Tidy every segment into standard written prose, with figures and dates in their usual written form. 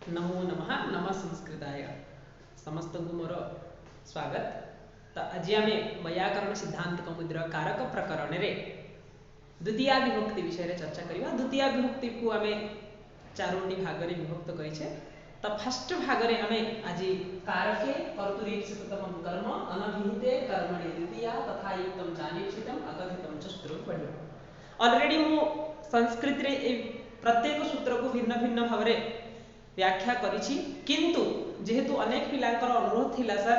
नमो नमः नम संस्कृताय समस्त मोर स्वागत। तो आज आम वैयाकरण सिद्धांत कौमुदीर कारक प्रकरण रे द्वितीय विभक्ति विषय चर्चा करवा। द्वितीय विभक्ति को आम चारोटी भाग में विभक्त करें। तो फर्स्ट भाग में आम आज कारके कर्तुरीप्सिततमं कर्म अनभिहिते कर्मणि द्वितीया तथा युक्तम चालीक्षितम अकथितम च सूत्र पढ़। ऑलरेडी मु संस्कृत रे प्रत्येक सूत्र को भिन्न भिन्न भाव व्याख्या करिछि, किंतु जेहेतु अनेक पिलांकर अनुरोध थिला सर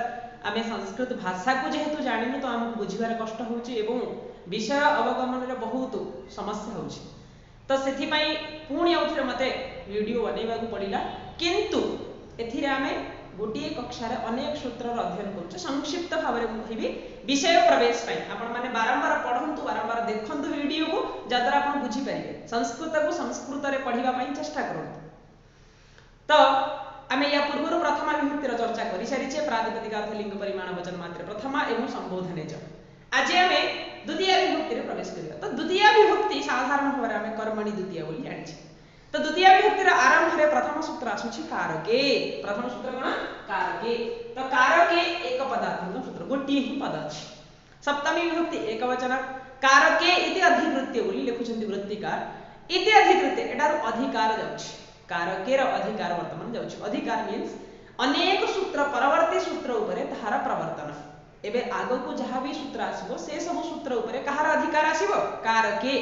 आमे संस्कृत भाषा को जेहेतु जानिनु तो हमको बुझिबार कष्ट होउछि एवं विषय अवगमन रे बहुत समस्या होउछि। तो सेथि पई पुणी आउथरे मते वीडियो बनेबा को पड़िला, किंतु एथिरे आमे गोटिए कक्षा रे अनेक सूत्र अध्ययन करूछु। संक्षिप्त भाव रे कहिबी विषय प्रवेश पई आपण माने बारंबार पढंतु, बारंबार देखंतु वीडियो को, जद्वारा आपण बुझि परिबे। संस्कृत को संस्कृत रे पढिबा पई चेष्टा करंतु। तो आम या पूर्व प्रथमा विभक्तिर चर्चा कर सारी प्रातिपदिक लिंग परिमाण वचन मात्र प्रथमा एवं संबोधने आज आम द्वितीय विभक्ति प्रवेश करिया। तो द्वितीय विभक्ति साधारण भाव में आम कर्मणि द्वितीय बोली जानिछे। तो द्वितीय विभक्तिर आरंभ में प्रथम सूत्र आसुछि कारके। प्रथम सूत्र कोन कारके। तो कारके एक पदात्मक सूत्र, गोटिए ही पद अछि। सप्तमी विभक्ति एक वचन कारके इति अधिकृत्य बोली लिखुछन्ति वृत्तिकार। इति अधिकृत्य एटार अधिकार जाउछि, कारकेर अधिकार वर्तमान जाउछि। अधिकार मीन्स अनेक सूत्र परवर्ती सूत्र उपरे ताहार प्रवर्तन। एबे आगो को जहाँ भी सूत्र आसीबो से सब सूत्र उपरे कहार अधिकार आसीबो, कारके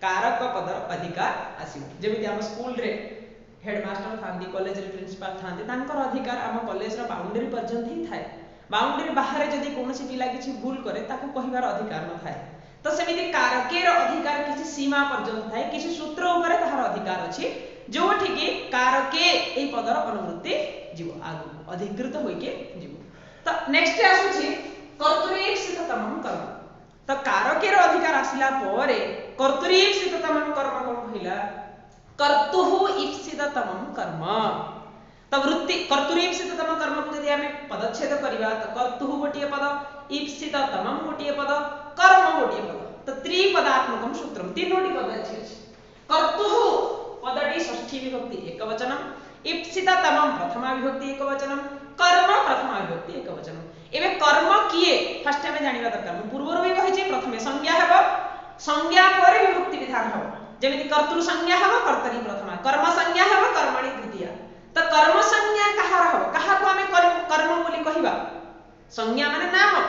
कारक पदर अधिकार आसीबो। जेमिति हम स्कूल रे हेडमास्टर थांती, कॉलेज रे प्रिंसिपल थांती, तांकर अधिकार हम कॉलेज रा बाउंड्री पर्यंत ही थाए। बाउंड्री बाहर जदी कोनोसी पिला किछि भूल करे ताकू कहिबार अधिकार न थाए। तो सेमिति कारकेर अधिकार किछि सीमा पर्यंत थाए, किछि सूत्र उपरे ताहार अधिकार अछि जोठी कि कारके ए पदर अनुवृत्ति जीव आगु अधिकृत होइके जीव। तो नेक्स्ट आसुछि कर्तुरीप्सिततमं कर्म। तो कारकेर अधिकार आसिला परे कर्तुरीप्सिततमं कर्म कोन कहिला, कर्तुः ईप्सिततमं कर्म। तो वृत्ति कर्तुरीप्सिततमं कर्म को यदि आमे पदच्छेद करिवा तो कर्तुः गोटिए पद, ईप्सिततमं गोटिए पद, कर्म गोटिए पद। तो त्रिपदात्मकं सूत्रम, तीनोटी पद अछि। कर्तुः पदटी षष्ठी विभक्ति एक वचनम, ईप्सिततमं प्रथमा विभक्ति एक वचनम, कर्म प्रथमा विभक्ति एक वचनम। एबे कर्म किए फर्स्ट में जानिबा दरकार। मु पूर्वरु भी कहिछि प्रथमे संज्ञा हेबो, संज्ञा पर विभक्ति विधान हेबो। जेमिति कर्तृ संज्ञा हेबो कर्तरी प्रथमा, कर्म संज्ञा हेबो कर्मणि द्वितीया। तो कर्म संज्ञा कहार हेबो, कहा को हमें कर्म बोली कहिबा। संज्ञा माने नाम,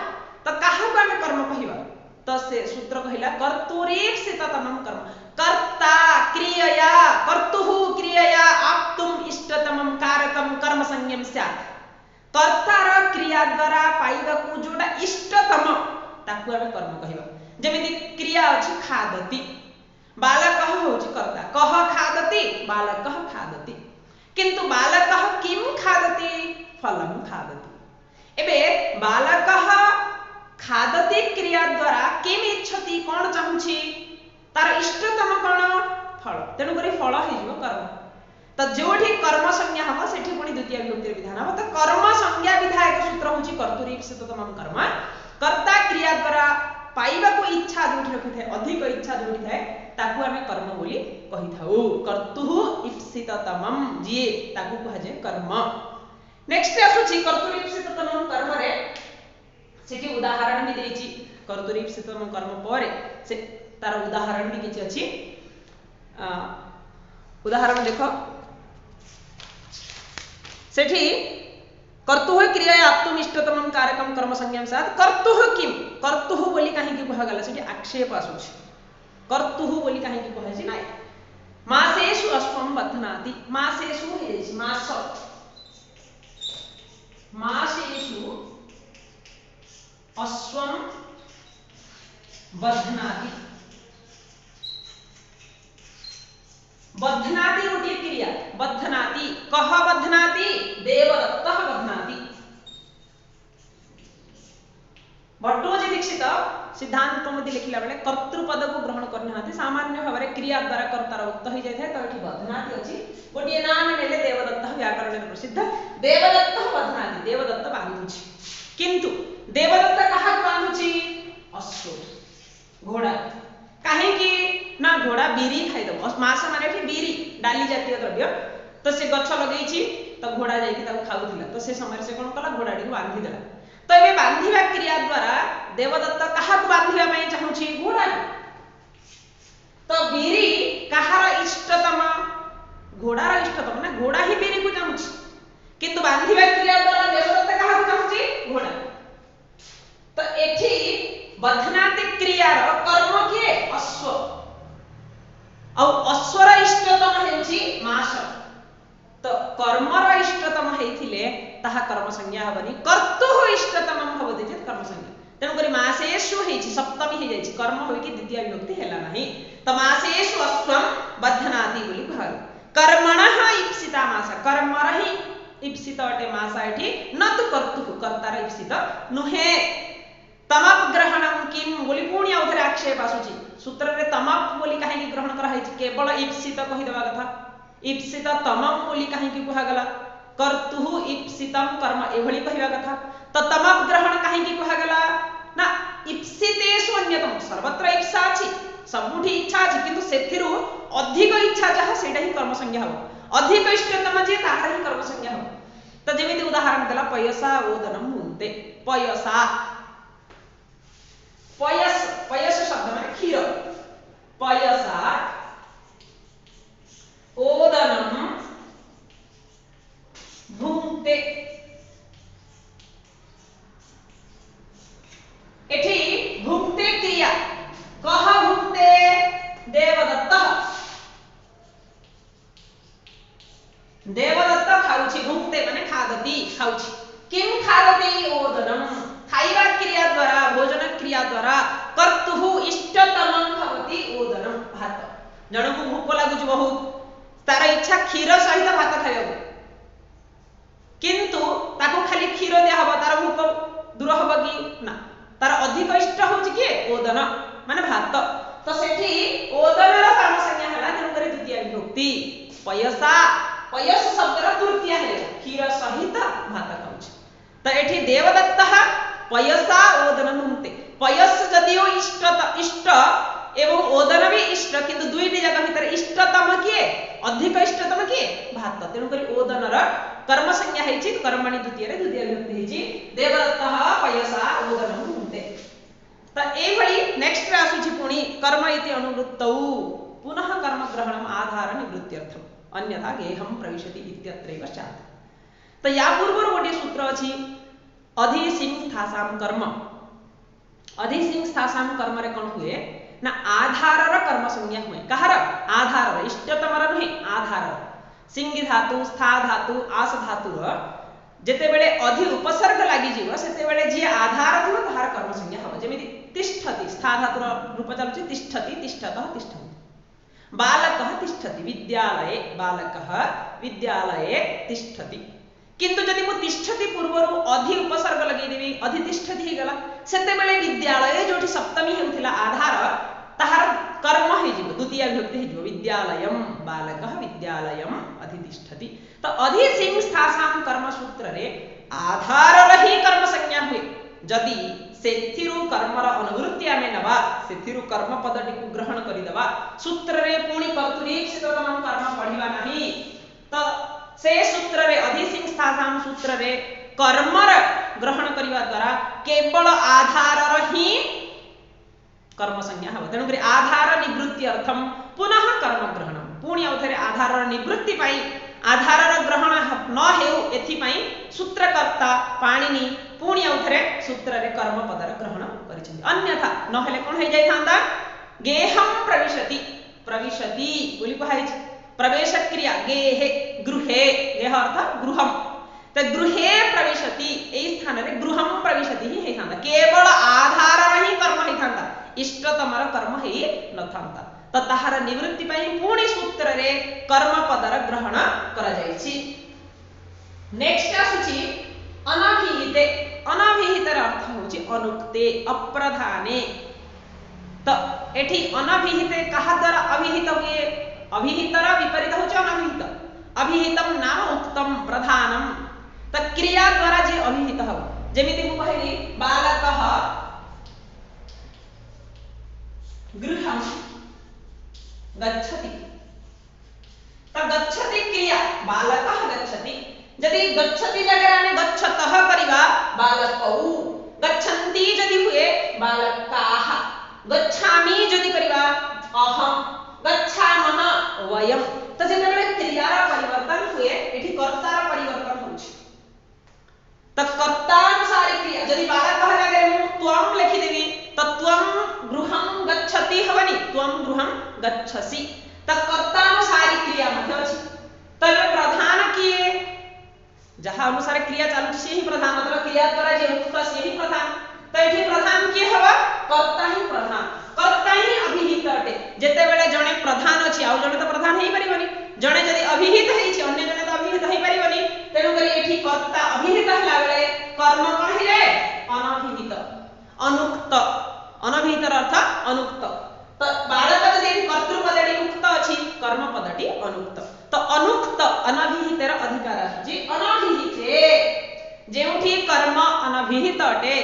तो कहा को हमें कर्म कहिबा। तो से सूत्र कहिला कर्तुरीप्सिततमं कर्म। कर्ता क्रियया कर्तुः क्रियया आप्तुम इष्टतमं कारकम कर्म संज्ञम स्यात्। कर्तार क्रिया द्वारा पाइबा को जोटा इष्टतम ताकू आमे कर्म कहिबा। जेमिति क्रिया अछि खादति, बालकः होछि कर्ता, कः खादति बालकः खादति। किंतु बालकः किम खादति, फलम खादति। एबे बालकः खादति क्रिया द्वारा किम इच्छति कोन चाहुछि, तार इष्टतम कोन फल, तेणु करी फल हे जिवो कर्म। तो जोठी कर्म संज्ञा हम सेठी पुनी द्वितीय विभक्ति विधान हम। तो कर्म संज्ञा विधायक सूत्र होछि कर्तुरीप्सिततमं कर्म। कर्ता क्रिया द्वारा पाइबा को इच्छा जोठी रखि थाए, अधिक इच्छा जोठी थाए ताकू हमें कर्म बोली कहि थाउ। कर्तुः ईप्सिततमं जिए ताकू कहा जाय कर्म। नेक्स्ट आसुछि कर्तुरीप्सिततमं कर्म रे सेठी उदाहरण भी देछि। कर्तुरीप्सिततमं कर्म परे से तार उदाहरण भी किछि अछि। उदाहरण देखो सेठी कर्तुः क्रिया आप्तुम इष्टतमं कारकम कर्म संज्ञां स्यात्। कर्तुः किम, कर्तुः बोली काहे कि कहा गला, सेठी आक्षेप आसुछि। कर्तुः बोली काहे कि कहाछि नाय। मासेषु अश्वं बध्नाति, मासेषु हेछि मास, मासेषु अश्वं बध्नाति। बध्नाति गोटे क्रिया, बध्नाति कह बध्नाति, देवदत्तः बध्नाति। भट्टोजी दीक्षित सिद्धांत कौमुदी लिखिला बेले कर्तृपद को ग्रहण करनाहांती। सामान्य भाव में क्रिया द्वारा कर्तार उक्त हो जाय थाए। तो एठी बध्नाति अछि, गोटे नाम नेले देवदत्तः व्याकरण में प्रसिद्ध। देवदत्तः बध्नाति, देवदत्त बांधुछि। किंतु देवदत्त कहा बांधुछि, अश्व घोड़ा। काहे कि ना घोड़ा बीरी खाइदब। मास माने बीरी डाली जातीय द्रव्य, तो से गछ लगेछि तो घोड़ा जाई कि ताको खाउथिला तो से समय से कोन कला घोड़ाडी को बांधी देला तो एबे बांधिबा क्रिया द्वारा देवदत्त कहा को बांधिबा पई चाहूछि घोड़ा तो बीरी कहार इष्टतम घोड़ार इष्टतम ना घोड़ा ही बीरी को चाहूछि किंतु बांधिबा क्रिया द्वारा देवदत्त कहा को चाहूछि घोड़ा तो एठी बधनाति क्रियार कर्म किए अश्व और अश्वर इष्टतम हेउछि मास तो कर्मर इष्टतम हेथिले ताहा कर्म संज्ञा हबनी कर्तु इष्टतम भवति जे कर्म संज्ञा तेनु करी मासेषु हेछि सप्तमी हे जाइछि कर्म होय कि द्वितीय विभक्ति हेला नाही तो मासेषु अश्वम बधनाति बोली कहल कर्मणः इप्सिता मास कर्मर ही इप्सित अटे मास एठी न तु कर्तु कर्तार इप्सित नुहे तमप ग्रहणम किम बोली पुणी आउथरे आक्षेप आसुची सूत्र रे तमप बोली काहे ग्रहण करा हेछि केवल इप्सित कहि देबा कथा इप्सित तमप बोली काहे कि कुहा गला कर्तु इप्सितम कर्म एभली कहिबा कथा तो तमप ग्रहण काहे कि कुहा गला ना इप्सितेषु अन्यतम सर्वत्र इच्छा अछि सबुठी इच्छा अछि किंतु सेथिरु अधिक इच्छा जहा सेटा ही कर्म संज्ञा हो अधिक इष्टतम जे ताहार ही कर्म संज्ञा हो तो जेमिति उदाहरण देला पयसा ओदनम मुंते पयसा पयस पयस शब्द माने क्षीर पयसा ओदनम भुंक्ते एठी भुंक्ते क्रिया कह भुंक्ते देवदत्त देवदत्त खाउछि भुंक्ते माने खादति खाउछि किम खादति ओदनम खाइबा क्रिया द्वारा भोजन क्रिया द्वारा कर्तु इष्टतमं भवति ओदनम भात जणको भूख लागुच बहुत तार इच्छा क्षीर सहित भात खाइबा किंतु ताको खाली क्षीर दे हबो तार भूख दूर हबो कि ना तार अधिक इष्ट होछि कि ओदन माने भात तो सेठी ओदनर कर्म संज्ञा हला तेनु करे द्वितीय विभक्ति पयसा पयस शब्दर तृतीय है क्षीर सहित भात खाउछि तो एठी देवदत्त पयसा ओदनम मुंते पयस जदियो इष्ट एवं ओदन भी इष्ट किंतु दुईटी जगह भीतर इष्टतम किए अधिक इष्टतम किए भात तेणु करी ओदनर कर्म संज्ञा हेछि कर्मणि द्वितीय रे द्वितीय विभक्ति हेछि देवदत्त पयसा ओदनम मुंते तो ए भली नेक्स्ट रे आसुछि पुणी कर्म इति अनुवृत्तौ पुनः कर्म ग्रहणम आधार निवृत्त्यर्थम अन्यथा गेहम प्रविशति इत्यत्रैव स्यात् तो या पूर्व गोटे सूत्र अछि अधिसिंस्थासाम कर्म अधिसिंस्थासाम कर्म रे कोन हुए ना आधारर कर्म संज्ञा हुए कहार आधारर इष्टतमर नहे आधार सिंगी धातु स्था धातु आस धातुर जेते बेले अधि उपसर्ग लागि जीव सेते बेले जे आधार थिव तहार कर्म संज्ञा हबो जेमिति तिष्ठति स्था धातुर रूप चलुछि तिष्ठति तिष्ठतः तिष्ठन्ति बालकः तिष्ठति विद्यालये बालकः विद्यालये तिष्ठति किंतु जदि मु तिष्ठति पूर्वरु अधि उपसर्ग लगे देबी अधि तिष्ठति हे गला सेते बेले विद्यालय जोठी सप्तमी हेउथिला आधार ताहार कर्म हे जीव द्वितीय विभक्ति हे जीव विद्यालयम बालकः विद्यालयम अधि तिष्ठति तो अधि सिंस्थासाम कर्म सूत्र रे आधार रही कर्म संज्ञा हुए जदि सेथिरु कर्मर अनुवृत्ति आमे नबा सेथिरु कर्म पदटी को ग्रहण करि दबा सूत्र रे पुणी कर्तुरीक्षिततम कर्म पढिबा नाही तो से सूत्र रे अधिसिंस्थासाम सूत्र रे कर्मर ग्रहण करिवा द्वारा केवल आधारर ही कर्म संज्ञा हबो तेणु करी आधार निवृत्ति अर्थम पुनः कर्म ग्रहणम पुणी अवथरे आधारर निवृत्ति पाई आधारर ग्रहण न हेउ एथि पाई सूत्रकर्ता पाणिनि पुणी अवथरे सूत्र रे कर्म पदर ग्रहण करिछन्ति अन्यथा न हेले कोन हे जाय थांदा गेहम प्रविशति प्रविशति बोली कहाइछ प्रवेश क्रिया गेहे गृहे गेह अर्थ गृहम तो गृहे प्रविशति ए स्थान रे गृहम प्रविशति ही हे थांदा केवल आधार रही कर्म हे थांदा इष्टतमर कर्म हे न थांदा तो ताहार निवृत्ति पई पुणी सूत्र रे कर्म पदर ग्रहण करा जायछि नेक्स्ट आसुछि अनभिहिते अनभिहितर अर्थ होछि अनुक्ते अप्रधाने तो एठी अनभिहिते कहा द्वारा अभिहित हुए अभिहितर विपरीत होछि अनभिहित अभिहितम नाम उक्तम प्रधानम तो क्रिया द्वारा जे अभिहित हो जेमिति मु कहली बालकः गृहं गच्छति तो गच्छति क्रिया बालकः गच्छति जदि गच्छति जगह आने गच्छतः करिवा बालकौ गच्छन्ति जदि हुए बालकाः गच्छामि जदि करिवा अहम गच्छामः वयम तो जेतेबेले क्रियार परिवर्तन हुए एठी कर्तार परिवर्तन होछि तो कर्ता अनुसार क्रिया जदि बालकः जगह मु त्वम लिखि देबी तो त्वम गृहं गच्छति हवनि त्वम गृहं गच्छसि तो कर्ता अनुसार क्रिया मध्ये अछि तो प्रधान किए जहाँ अनुसार क्रिया चालू से ही प्रधान मतलब क्रिया द्वारा जे मुक्त से ही प्रधान तो एठी प्रधान किए हवा कर्ता ही प्रधान कर्ता ही अभिहित अटे जेते बेले जणे प्रधान अछि आ जणे तो प्रधान हेई परिबनी जणे जदी अभिहित हेई छै अन्य जणे तो अभिहित हेई परिबनी तेनु करी एठी कर्ता अभिहित हला बेले कर्म कहिले अनभिहित अनुक्त अनभिहित अर्थ अनुक्त तो बालक जदी कर्तृ पदटी उक्त अछि कर्म पदटी अनुक्त तो अनुक्त अनभिहितर अधिकार अछि अनभिहिते जेउठी कर्म अनभिहित अटे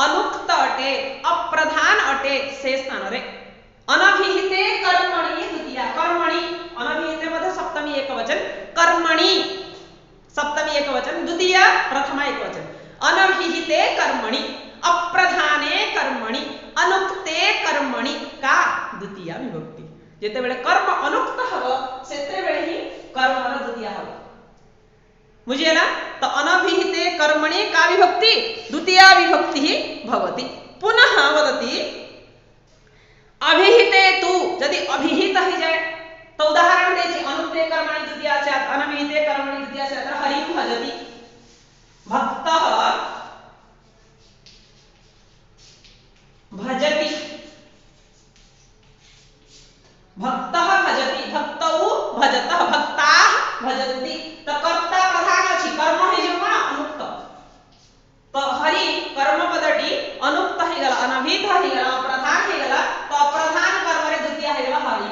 अनुक्त अटे अप्रधान अटे से स्थान रे अनभिहिते कर्मणि द्वितीया कर्मणि अनभिहिते मध्ये सप्तमी एकवचन कर्मणि सप्तमी एकवचन द्वितीया प्रथमा एकवचन अनभिहिते कर्मणि अप्रधाने कर्मणि अनुक्ते कर्मणि का द्वितीया विभक्ति जेते बेले कर्म अनुक्त हबो सेते बेले ही कर्मर द्वितीया हबो बुझिएला तो अनभिहिते कर्मणि का विभक्ति द्वितीया विभक्ति ही भवति पुनः वदति अभिहिते तु यदि अभिहित ही जाए तो उदाहरण देछि अनुक्ते कर्मणि द्वितीया स्यात् अनभिहिते कर्मणि द्वितीया स्यात् हरिं भजति भक्तः भजति भक्तः भजति भक्तौ भजतः भक्ताः भजन्ति तो कर्ता प्रधान अछि कर्म हे जो अनुक्त तो हरि कर्म पदटी अनुक्त हे गला अनभिहित हे गला प्रधान हे गला तो अप्रधान कर्म रे द्वितीय हे गला हरि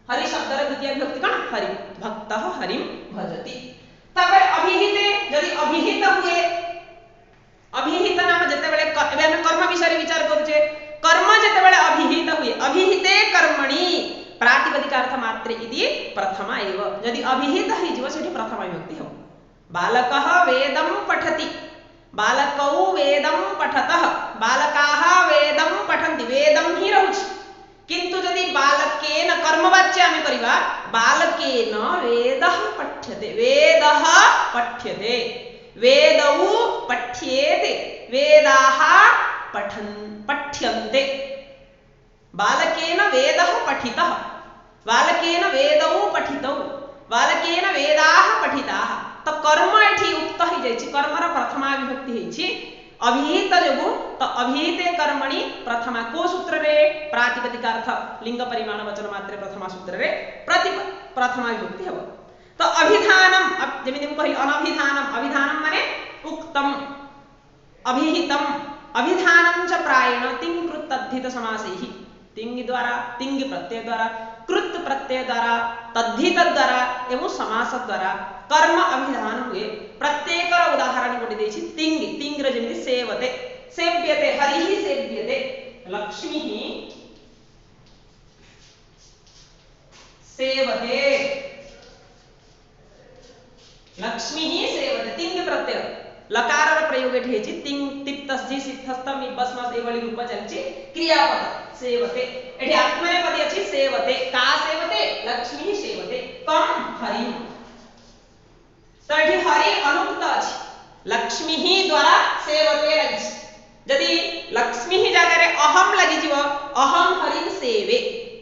हरि शब्द रे द्वितीय विभक्ति कोन हरि भक्तः हरिं भजति तबे अभिहिते यदि अभिहित हुए अभिहित नाम जेते बेले एबे हम कर्म विषय विचार करूचे कर्म जेते बेले अभिहित हुए अभिहिते कर्मणि प्रातिपदिकार्थ मात्रे इति प्रथमा एव यदि अभिहित हि जीव सेठी प्रथमा विभक्ति हो बालकः वेदं पठति बालकौ वेदं पठतः बालकाः वेदं पठन्ति वेदं हि रहुछि किंतु यदि बालकेन कर्मवाच्यामि करिवा बालकेन वेदः पठ्यते वेदः पठ्यते वेदौ पठ्येते वेदाः पठ्यन्ते बालकेन वेदः पठितः बालकेन वेदौ पठितौ बालकेन वेदाः पठिताः तो कर्म एठी उक्त ही जायछि कर्मर प्रथमा विभक्ति हेछि अभिहित जोगु तो अभिहिते कर्मणि प्रथमा को सूत्र रे प्रातिपदिकार्थ लिंग परिमाण वचन मात्रे प्रथमा सूत्र रे प्रथमा विभक्ति हबो तो अभिधानम जेमिति हम कहि अनभिधानम अभिधानम माने उक्तम अभिहितम अभिधानम च प्रायेण तिंग कृत तद्धित समासैहि तिंग द्वारा तिंग प्रत्यय द्वारा कृत प्रत्यय द्वारा तद्धित द्वारा एवं समास द्वारा कर्म अभिधान हुए प्रत्येक उदाहरण कोटि देछि तिंग तिंग रे जेमिति सेवते सेव्यते हरिः सेव्यते लक्ष्मीः सेवते लक्ष्मीः सेवते तिंग प्रत्यय लकार प्रयोग हेछि तिंग तिप्तस्जि सिद्धस्तम इब्बस्मस एवली रूप चलछि क्रियापद सेवते एठी आत्मनेपदी अछि सेवते का सेवते लक्ष्मी सेवते कम हरि तो एठी हरि अनुक्त अछि लक्ष्मी ही द्वारा सेवते लगिछि यदि लक्ष्मी ही जगह रे अहम लगी जीव अहम हरिं सेवे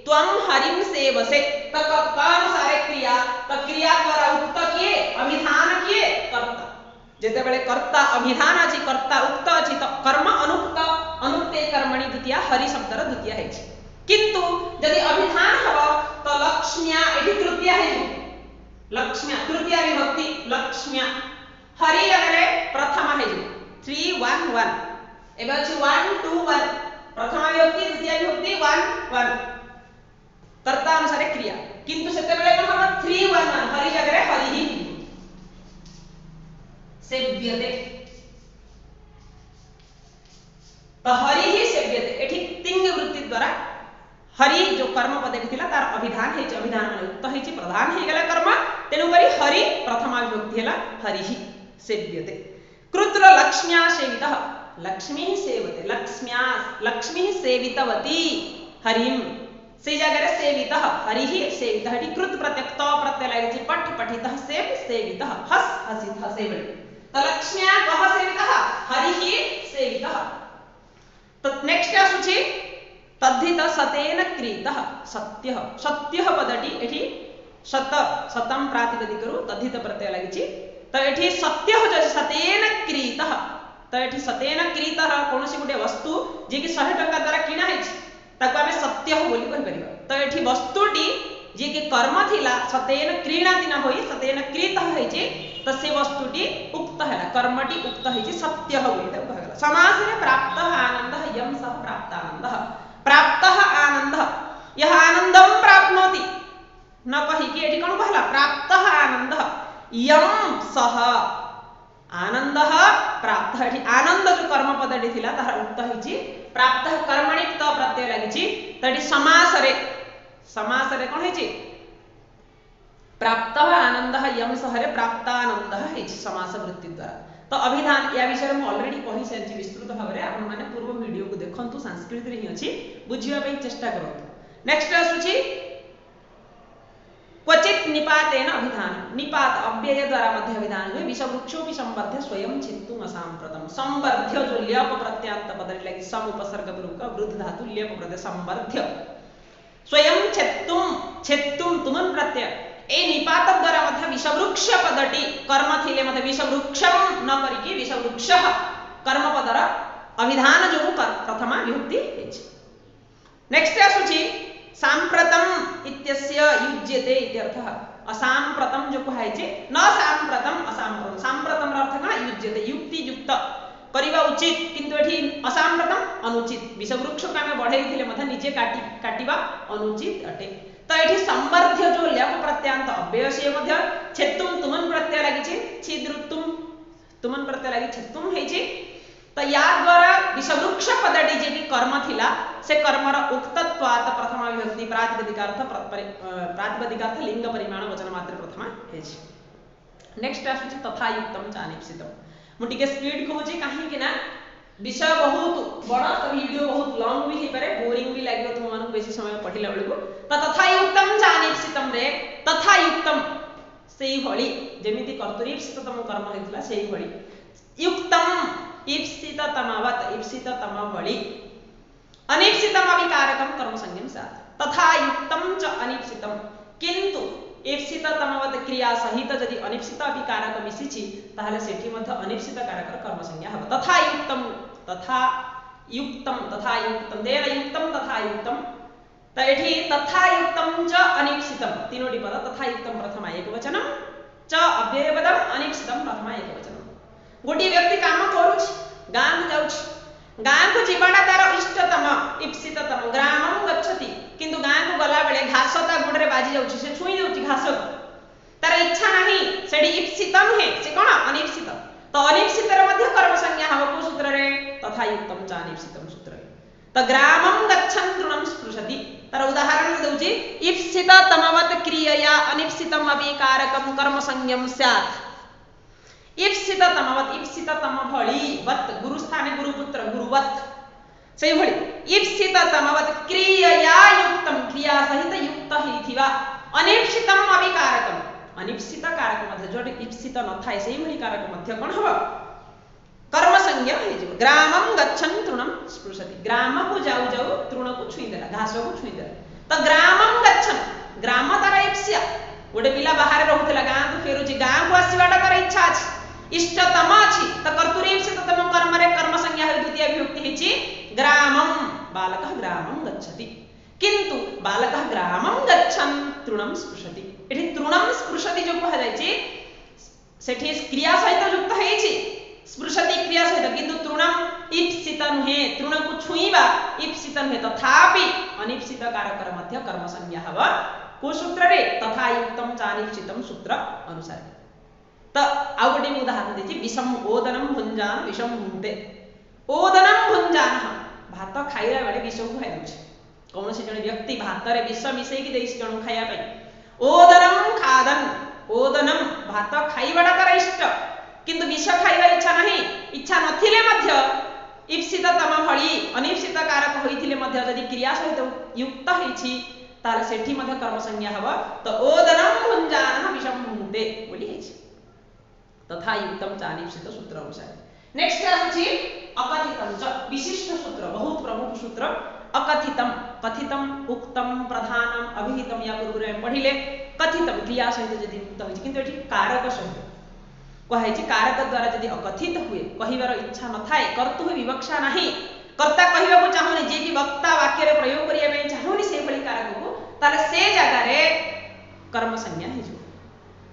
त्वम हरिं सेवसे तो कर्तानुसार क्रिया तो क्रिया द्वारा उक्त किए अभिधान किए कर्ता जेते बेले कर्ता अभिधान अछि कर्ता उक्त अछि तो कर्म अनुक्त अनुक्ते कर्मणि द्वितीया हरि शब्दर द्वितीया हेछि किंतु यदि अभिधान हबो तो लक्ष्म्या एठी तृतीया हेछि लक्ष्म्या तृतीया विभक्ति लक्ष्म्या हरि अगरे प्रथमा हेछि 3 1 1 एबे अछि 1 2 1 प्रथमा विभक्ति द्वितीया विभक्ति 1 1 कर्ता अनुसार क्रिया किंतु सेते बेले कोन हबो 3 1 1 हरि अगरे हरि ही सेव्यते तो हरि ही सेव्यते एठी तिंग वृत्ति द्वारा हरि जो कर्म पदवी थिला तार अभिधान हेछि अभिधान माने उक्त हेछि प्रधान हे गेला कर्म तेनु करी हरि प्रथमा विभक्ति हेला हरिहि सेव्यते कृत्र लक्ष्म्या सेवितः लक्ष्मी सेवते लक्ष्मी सेवितवती हरिम से जगह सेवितः हरिहि सेवितः इति कृत प्रत्यक्त प्रत्यय लागिछि पठ पठितः सेवितः हस हसितः सेवति तो लक्ष्म्या कः सेवितः हरिहि सेवितः तो नेक्स्ट आसुछि तद्धित सतेन क्रीतः सत्यः सत्यः पदटी एठी शत शतम प्रातिपदिकरु तद्धित प्रत्यय लागिछि तो एठी सत्य हो जाय सतेन क्रीतः तो एठी सतेन क्रीतः कोनोसी गुटे वस्तु जे कि 100 टका द्वारा किना हेछि ताको आमे सत्य बोली कहि परिबा तो एठी वस्तुटी जे कि कर्म थिला सतेन क्रीणाति न होई सतेन क्रीतः हेछि तो से वस्तुटी उक्त हैला कर्मटी उक्त हेछि सत्य बोली त कहला समास रे प्राप्तः आनंदः यम सह प्राप्तानंदः प्राप्तः आनंदः यह आनंदम प्राप्नोति न कहि कि एठी कोन कहला प्राप्तः आनंदः यम सह आनंदः प्राप्तः एठी आनंद जो कर्म पदटी थिला ताहा उक्त हेछि प्राप्तः कर्मणि त प्रत्यय लागिछि तडी समास रे कोन हेछि प्राप्तः आनंदः यम सह रे प्राप्तानंदः हेछि समास वृत्ति द्वारा तो अभिधान या विषय में ऑलरेडी कहि सारछि विस्तृत भाव रे आपण माने पूर्व वीडियो को देखंतु संस्कृत रे ही अछि बुझिबा पई चेष्टा करंतु नेक्स्ट आसुछि क्वचित निपातेन अभिधान निपात अव्यय द्वारा मध्य अभिधान हुए विषवृक्षोपि संबद्ध स्वयं छित्तुम असाम्प्रतम संबद्ध जो ल्यप प्रत्यांत पद लगी सम उपसर्ग पूर्वक वृद्ध धातु ल्यप प्रत्यय संबद्ध स्वयं छित्तुम तुमन प्रत्यय ए निपात द्वारा मध्य विषवृक्ष पदटी कर्म थिले मध्य विषवृक्षम न करिकि विषवृक्षः कर्म पदर अभिधान जो प्रथमा विभक्ति हेछि नेक्स्ट आसुछि सांप्रतम इत्यस्य युज्यते इत्यर्थः असाम्प्रतम जो कहाइछि न सांप्रतम असाम्प्रतम सांप्रतम अर्थ का युज्यते युक्ति युक्त करिबा उचित किंतु एठी असाम्प्रतम अनुचित विषवृक्ष का में बढ़ाई थिले मध्य निजे काटिबा अनुचित अटे तो एठी संबर्ध्य जो ल्यप प्रत्यांत अव्यय से मध्य छेत्तुम तुमन प्रत्यय लागिछि छिद्रुतुम तुमन प्रत्यय लागि छेत्तुम हेछि तो या द्वारा विषवृक्ष पदटी जे कि कर्म थिला से कर्मर उक्तत्वात् प्रथमा विभक्ति प्रातिपदिकार्थ लिंग परिमाण वचन मात्र प्रथमा हेछि नेक्स्ट आसुछि तथा युक्तम चानिप्सितम मु टिके स्पीड कहूछि काहे कि ना विषय बहुत बड़ा तो वीडियो बहुत लॉन्ग भी हे पारे बोरिंग भी लागियो तुम मानक बेसी समय पढिला बेलको तो तथा युक्तम चानिप्सितम रे तथा युक्तम सेही भଳି जेमिति कर्तरीप्सिततम कर्म हेतिला सेही भଳି युक्तम ईप्सिततमवत ईप्सिततम भଳି अनीप्सितम अविकारकम कर्म संज्ञम स्यात् तथा युक्तम च अनीप्सितम किंतु ईप्सिततमवत क्रिया सहित यदि अनीप्सित अविकारक मिसिछि ताहले सेठी मध्ये अनीप्सित कारक कर्म संज्ञा हबो तथा युक्तम तेन युक्तम तथा युक्तम त एठी तथा युक्तम च अनीप्सितम तीनोटी पद तथा युक्तम प्रथमा एकवचनम च अव्ययपदम अनीप्सितम प्रथमा एकवचनम गोटी व्यक्ति काम करूछ गां जाउछ गां को जीवाटा तार इष्टतम इप्सिततम ग्रामम गच्छति किंतु गां को गला बेले घास ता गुडरे बाजी जाउछ से छुई जाउछ घास तार इच्छा नाही सेडी इप्सितम है से कोन अनिप्सित तो अनिप्सित रे मध्य कर्म संज्ञा हव को सूत्र रे तथा युक्तम च अनिप्सितम सूत्र रे तो ग्रामम गच्छन् तृणम स्पृशति तार उदाहरण दउछि इप्सिततमवत क्रियया अनिप्सितम अविकारकम कर्म संज्ञम स्यात् ईप्सिततमवत ईप्सिततम भଳି वत गुरु स्थाने गुरुपुत्र गुरुवत सेही भଳି ईप्सिततमवत क्रियया युक्तम क्रिया सहित युक्त हिथिवा अनीप्सितम अविकारकम अनीप्सित कारक मध्ये जोडी ईप्सित न थाय सेही भଳି कारक मध्ये कोन हबो कर्म संज्ञा हे जिवो ग्रामम गच्छन् तृणम स्पृशति ग्राम को जाऊ जाऊ तृण को छुई देला घास को छुई देला तो ग्रामम गच्छन् ग्राम तार ईप्सिया गोटे पिला बाहर रहउतला गां को फेरुची गां को आसीबाटा तार इच्छा अछि इष्टतम अछि त कर्तुरीप्सिततम कर्म रे कर्म संज्ञा हे द्वितीय विभक्ति हेछि ग्रामम बालकः ग्रामम गच्छति किंतु बालकः ग्रामम गच्छन् तृणम स्पृशति एठी तृणम स्पृशति जो कहा जायछि सेठी क्रिया सहित युक्त हेछि स्पृशति क्रिया सहित किंतु तृणम ईप्सित नुहे तृण को छुईबा ईप्सित नुहे तथापि अनीप्सित कारकर मध्य कर्म संज्ञा हव को सूत्र रे तथा युक्तम चानिप्सितम सूत्र अनुसार तो आउ गोटे उदाहरण देछि विषम ओदनम भुंजान विषम भुंते ओदनम भुंजान भात खाइला बेले विष को खाइ दउछि कौन से जने व्यक्ति भात रे विष मिसई की देइस जण खाया पई ओदनम खादन ओदनम भात खाइबाटा तार इष्ट किंतु विष खाइबा इच्छा नहीं इच्छा नथिले मध्य ईप्सित तम भली अनिप्सित कारक होइथिले मध्य जदि क्रिया सहित युक्त होइछि ताले सेठी मध्य कर्म संज्ञा हबो तो ओदनम भुंजानः विषम भुंक्ते बोली हेछि तथा युक्तम चानिप्सित सूत्र अनुसार नेक्स्ट आछि अकथितम च विशिष्ट सूत्र बहुत प्रमुख सूत्र अकथितम कथितम उक्तम प्रधानम अभिहितम या पूर्व में पढ़िले कथितम क्रिया सहित जदि युक्त होइछि किंतु एठी कारक सहित कहे कारक द्वारा यदि अकथित हुए कहिबार इच्छा न थाए कर्तु विवक्षा नहीं कर्ता कहबाकू चाहूनी जे कि वक्ता वाक्य रे प्रयोग करिया पे चाहूनी से भली कारक को ताले से जगह रे कर्म संज्ञा हे जो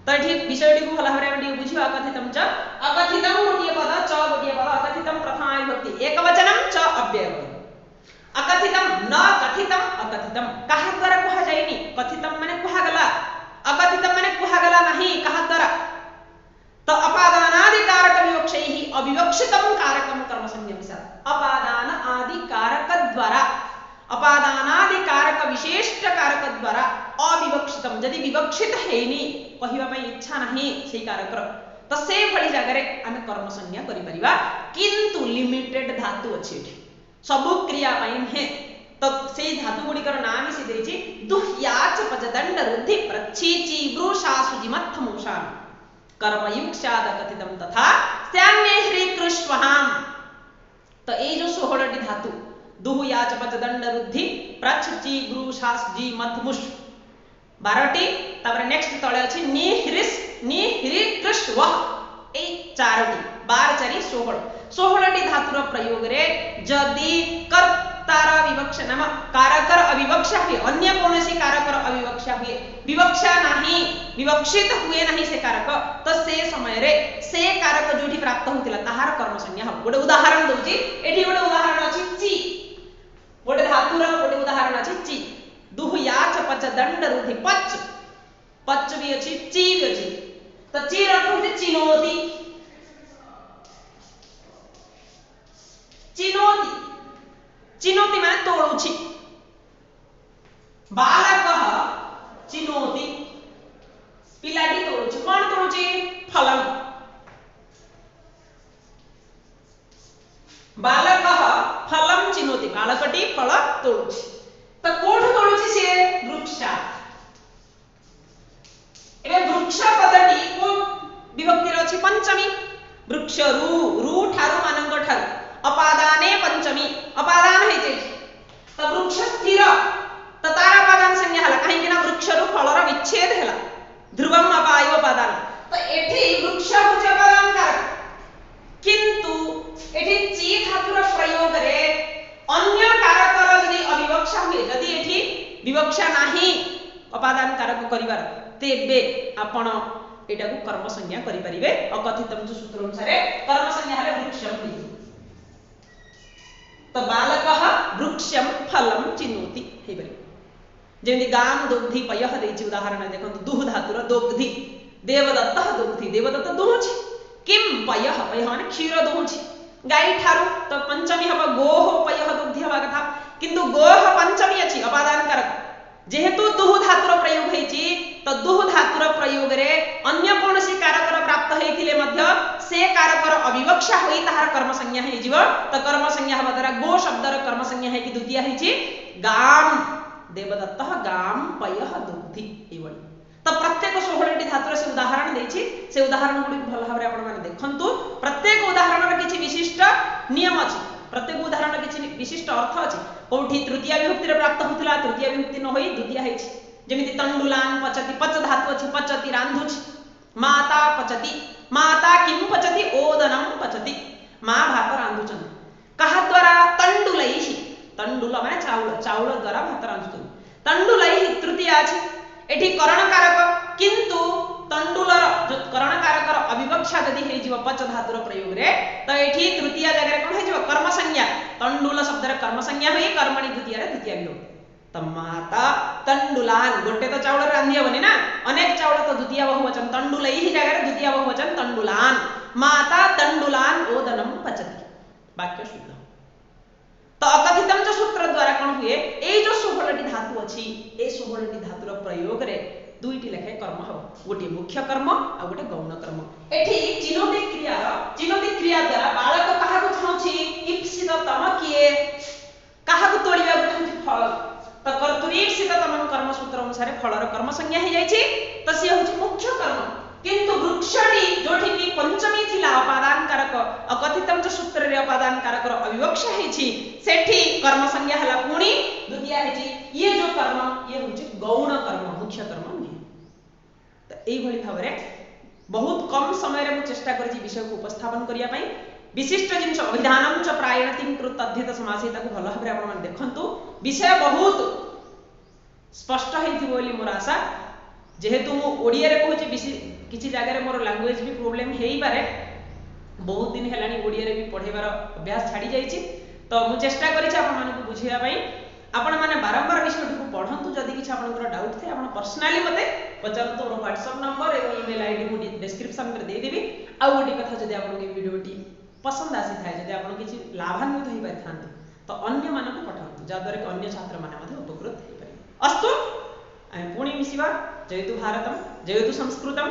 तो एठी विषयटी को भला भाबरे हम बुझियो अकथितम च अकथितम गोटिए पद च गोटिए पद अकथितम प्रथमा विभक्ति एकवचनम च अव्यय अकथितम न कथितम अकथितम कहा द्वारा कहा जायनी कथितम माने कहा गला अकथितम माने कहा गला नहीं कहा द्वारा तो अपादानादि कारक विवक्षैहि अविवक्षितम कारकम कर्म संज्ञा अपादान आदि कारक द्वारा अपादानादि कारक विशिष्ट कारक द्वारा अविवक्षितम यदि विवक्षित हेनी कहिबा पई इच्छा नहीं से कारक तो से भली जगह रे आमे कर्म संज्ञा करि परिबा किंतु लिमिटेड धातु अछि सबु क्रिया पई हे तो से धातु गुडिकर नाम ही से देछि दुह्याच पजदंड रुद्धि प्रच्छीची वृषा सुजिमत्थमुषा कर्मयुक्षाद कथितम तथा स्याम्ये ह्री कृष्वहाम तो ए जो 16 टी धातु दुहु याच पचदंड रुद्धि प्रच्छची ग्रुशास जी मथमुष 12 टी तापर नेक्स्ट तळे अछि नि हृस नि ह्री कृष्व ए 4 टी 12 4 16 टी धातुर प्रयोग रे जदि कर्तार विवक्षा नाम कारकर अविवक्षा हुए अन्य कोनोसी कारकर अविवक्षा हुए विवक्षा नहीं विवक्षित हुए नहीं से कारक तो से समय रे से कारक जोठी प्राप्त होतिला ताहार कर्म संज्ञा हम गोटे उदाहरण दउची एठी गोटे उदाहरण अछि ची गोटे धातुर गोटे उदाहरण अछि ची दुह याच पच दंड रुधि पच पच भी अछि ची भी अछि तो ची अर्थ होते चिनोति चिनोति चिनोति माने तोळुछि बालकः चिनोति पिलाटी तोळुछि कोन तोळुछि फलम बालकः फलम चिनोति बालकटी फल तोळुछि तो कोठ तोळुछि से वृक्षा एबे वृक्ष पदटी को विभक्ति रे अछि पंचमी वृक्ष रू ठारू मानंग ठारू अपादाने पंचमी अपादान हेचे तो वृक्ष स्थिर तो तार अपादान संज्ञा हला कहीं कि ना वृक्ष रु फलर विच्छेद हला ध्रुवम अपायो अपादान तो एठी वृक्ष होचे अपादान कारक किंतु एठी ची धातुर प्रयोग रे अन्य कारकर यदि अविवक्षा हुए यदि एठी विवक्षा नाही अपादान कारक करिवार तेबे आपण एटा को कर्म संज्ञा करि परिबे अकथितम जो सूत्र अनुसार कर्म संज्ञा हले वृक्षम हुई तो बालकः वृक्षम फलम चिनोति हे बरे जेमि गाम दुग्धि पयः देछि उदाहरण देखंतु दुह धातुर दुग्धि देवदत्तः दुग्धि देवदत्त दुहछि किम पयः पयः माने क्षीर दुहछि गाय ठारू तो पंचमी हबा गोह पयः दुग्धि हबा कथा किंतु गोह पंचमी अछि अपादान कारक जेहेतु दुह धातुर प्रयोग हेछि तो दुह धातुर प्रयोग रे अन्य कोनसी कारकर प्राप्त हेतिले मध्य से कारकर अविवक्षा होई ताहार कर्म संज्ञा हे जीव तो कर्म संज्ञा हबा द्वारा गो शब्दर कर्म संज्ञा हे कि द्वितीय हेछि गाम देवदत्तः गाम पयः दुग्धि एवली तो प्रत्येक 16 टी धातुर से उदाहरण देछि से उदाहरण गुडी भल भाबरे आपण माने देखंतु प्रत्येक उदाहरण रे किछि विशिष्ट नियम अछि प्रत्येक उदाहरण किछि विशिष्ट अर्थ अछि कोठी तृतीय विभक्ति रे प्राप्त होतिला तृतीय विभक्ति न होई द्वितीय हेछि जेमिति तंडुलान पचति पच धातु अछि पचति रांधुछि माता पचति माता किम पचति ओदनम पचति मां भात रांधुछन कहा द्वारा तंडुलैहि तंडुल माने चाउल चाउल द्वारा भात रांधुछन तंडुलैहि तृतीय अछि एठी करण कारक किंतु तंडुलर जो करण कारकर अविवक्षा यदि हे जीव पच धातुर प्रयोग रे तो एठी तृतीय जगह रे कोन हे जीव कर्म संज्ञा तंडुल शब्द रे कर्म संज्ञा होई कर्मणि द्वितीय रे द्वितीय विभक्ति त माता तंडुलान गोटे तो चाउल रांधि हबनी ना अनेक चाउल तो द्वितीय बहुवचन तंडुलैहि जगह रे द्वितीय बहुवचन तंडुलान माता तंडुलान ओदनम पचति वाक्य शुद्ध तो अकथितम जो सूत्र द्वारा कौन हुए ए जो 16 धातु अछि ए 16 धातुर प्रयोग रे दुईटी लेखे कर्म हो गोटे मुख्य कर्म आ गोटे गौण कर्म एठी चिनोती क्रिया द्वारा बालक काहा को छाउछि इप्सिततम किए काहा को तोड़िबा को छाउछि फल तो कर्तरी इप्सिततम कर्म सूत्र अनुसार फलर कर्म संज्ञा हे जाइछि तो से होछि मुख्य कर्म किंतु वृक्षटी जोठी की पंचमी थिला अपादान कारक अकथितम जो सूत्र रे अपादान कारक रो अविवक्षा हेछि सेठी कर्म संज्ञा हला पुणी द्वितीय हेछि ये जो कर्म ये होछि गौण कर्म मुख्य कर्म नहीं तो एई भली भाबरे बहुत कम समय रे मु चेष्टा करछि विषय को उपस्थापन करिया पई विशिष्ट जिंस अभिधानम च प्रायणतिं कृत अध्येत समासिता को भलो भाबरे आपण माने देखंतु विषय बहुत स्पष्ट हेथि बोली मोर आशा जेहेतु मु ओडिया रे कहूछि किछि जगह रे मोर लैंग्वेज भी प्रॉब्लम हेई पारे बहुत दिन हेलानी ओडिया रे भी पढेबार अभ्यास छाडी जाईछि तो मु चेष्टा करिछि आपण मानकु बुझिया पई आपण माने बारंबार विषय को पढंतु जदि किछि आपनकर डाउट थे आपण पर्सनली मते पचारतु मोर WhatsApp नंबर एवं ईमेल आईडी मु डिस्क्रिप्शन में दे देबी आ ओडी कथा जदि आपन के वीडियोटी पसंद आसी थाए जदि आपण किछि लाभान्वित होई पारथांते तो अन्य मानकु पठांतु जा द्वारा अन्य छात्र माने मध्ये उपकृत होई पारे अस्तु पुणी मिसिबा जयतु भारतम जयतु संस्कृतम।